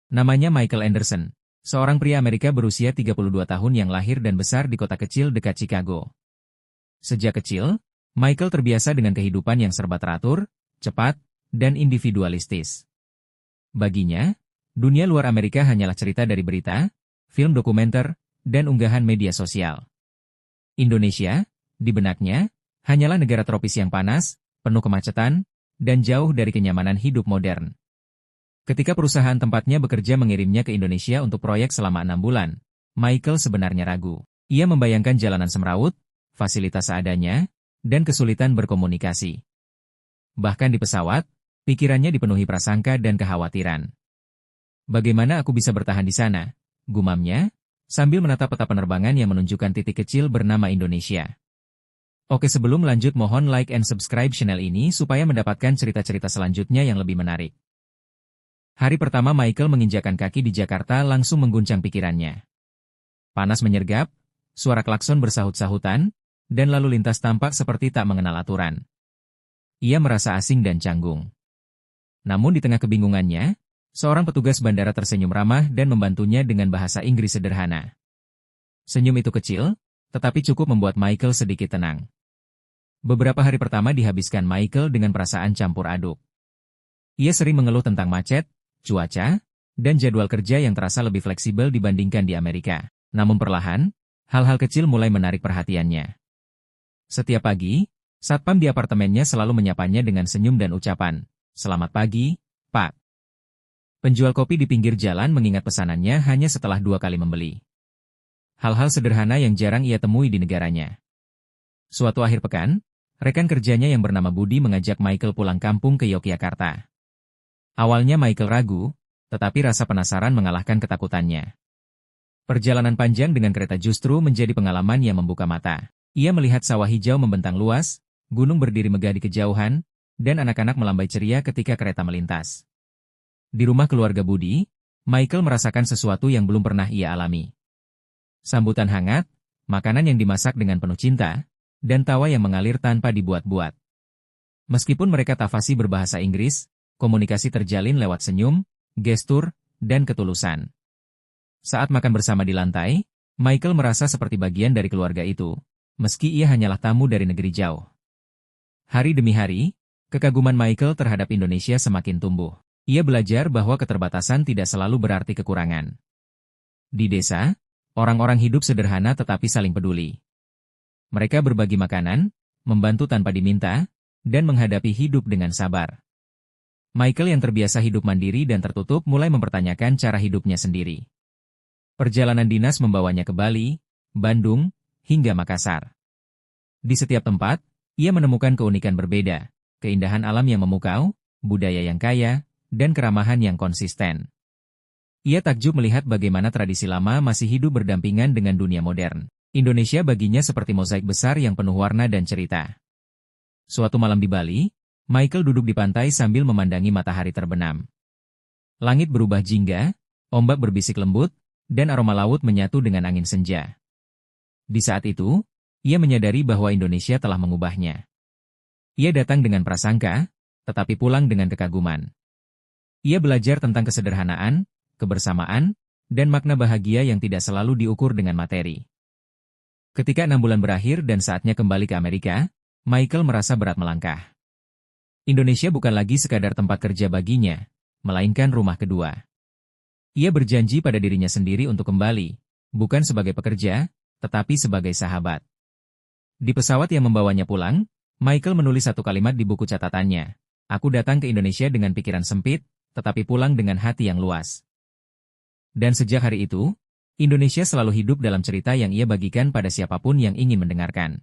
Namanya Michael Anderson, seorang pria Amerika berusia 32 tahun yang lahir dan besar di kota kecil dekat Chicago. Sejak kecil, Michael terbiasa dengan kehidupan yang serba teratur, cepat, dan individualistis. Baginya, dunia luar Amerika hanyalah cerita dari berita, film dokumenter, dan unggahan media sosial. Indonesia, di benaknya, hanyalah negara tropis yang panas, penuh kemacetan, dan jauh dari kenyamanan hidup modern. Ketika perusahaan tempatnya bekerja mengirimnya ke Indonesia untuk proyek selama 6 bulan, Michael sebenarnya ragu. Ia membayangkan jalanan semrawut, fasilitas seadanya, dan kesulitan berkomunikasi. Bahkan di pesawat, pikirannya dipenuhi prasangka dan kekhawatiran. Bagaimana aku bisa bertahan di sana? Gumamnya, sambil menatap peta penerbangan yang menunjukkan titik kecil bernama Indonesia. Oke, sebelum lanjut mohon like and subscribe channel ini supaya mendapatkan cerita-cerita selanjutnya yang lebih menarik. Hari pertama Michael menginjakan kaki di Jakarta langsung mengguncang pikirannya. Panas menyergap, suara klakson bersahut-sahutan, dan lalu lintas tampak seperti tak mengenal aturan. Ia merasa asing dan canggung. Namun di tengah kebingungannya, seorang petugas bandara tersenyum ramah dan membantunya dengan bahasa Inggris sederhana. Senyum itu kecil, tetapi cukup membuat Michael sedikit tenang. Beberapa hari pertama dihabiskan Michael dengan perasaan campur aduk. Ia sering mengeluh tentang macet, cuaca, dan jadwal kerja yang terasa lebih fleksibel dibandingkan di Amerika. Namun perlahan, hal-hal kecil mulai menarik perhatiannya. Setiap pagi, satpam di apartemennya selalu menyapanya dengan senyum dan ucapan, "Selamat pagi, Pak." Penjual kopi di pinggir jalan mengingat pesanannya hanya setelah 2 kali membeli. Hal-hal sederhana yang jarang ia temui di negaranya. Suatu akhir pekan, rekan kerjanya yang bernama Budi mengajak Michael pulang kampung ke Yogyakarta. Awalnya Michael ragu, tetapi rasa penasaran mengalahkan ketakutannya. Perjalanan panjang dengan kereta justru menjadi pengalaman yang membuka mata. Ia melihat sawah hijau membentang luas, gunung berdiri megah di kejauhan, dan anak-anak melambai ceria ketika kereta melintas. Di rumah keluarga Budi, Michael merasakan sesuatu yang belum pernah ia alami. Sambutan hangat, makanan yang dimasak dengan penuh cinta, dan tawa yang mengalir tanpa dibuat-buat. Meskipun mereka tak fasih berbahasa Inggris, komunikasi terjalin lewat senyum, gestur, dan ketulusan. Saat makan bersama di lantai, Michael merasa seperti bagian dari keluarga itu, meski ia hanyalah tamu dari negeri jauh. Hari demi hari, kekaguman Michael terhadap Indonesia semakin tumbuh. Ia belajar bahwa keterbatasan tidak selalu berarti kekurangan. Di desa, orang-orang hidup sederhana tetapi saling peduli. Mereka berbagi makanan, membantu tanpa diminta, dan menghadapi hidup dengan sabar. Michael yang terbiasa hidup mandiri dan tertutup mulai mempertanyakan cara hidupnya sendiri. Perjalanan dinas membawanya ke Bali, Bandung, hingga Makassar. Di setiap tempat, ia menemukan keunikan berbeda, keindahan alam yang memukau, budaya yang kaya, dan keramahan yang konsisten. Ia takjub melihat bagaimana tradisi lama masih hidup berdampingan dengan dunia modern. Indonesia baginya seperti mozaik besar yang penuh warna dan cerita. Suatu malam di Bali, Michael duduk di pantai sambil memandangi matahari terbenam. Langit berubah jingga, ombak berbisik lembut, dan aroma laut menyatu dengan angin senja. Di saat itu, ia menyadari bahwa Indonesia telah mengubahnya. Ia datang dengan prasangka, tetapi pulang dengan kekaguman. Ia belajar tentang kesederhanaan, kebersamaan, dan makna bahagia yang tidak selalu diukur dengan materi. Ketika 6 bulan berakhir dan saatnya kembali ke Amerika, Michael merasa berat melangkah. Indonesia bukan lagi sekadar tempat kerja baginya, melainkan rumah kedua. Ia berjanji pada dirinya sendiri untuk kembali, bukan sebagai pekerja, tetapi sebagai sahabat. Di pesawat yang membawanya pulang, Michael menulis satu kalimat di buku catatannya. "Aku datang ke Indonesia dengan pikiran sempit, tetapi pulang dengan hati yang luas." Dan sejak hari itu, Indonesia selalu hidup dalam cerita yang ia bagikan pada siapapun yang ingin mendengarkan.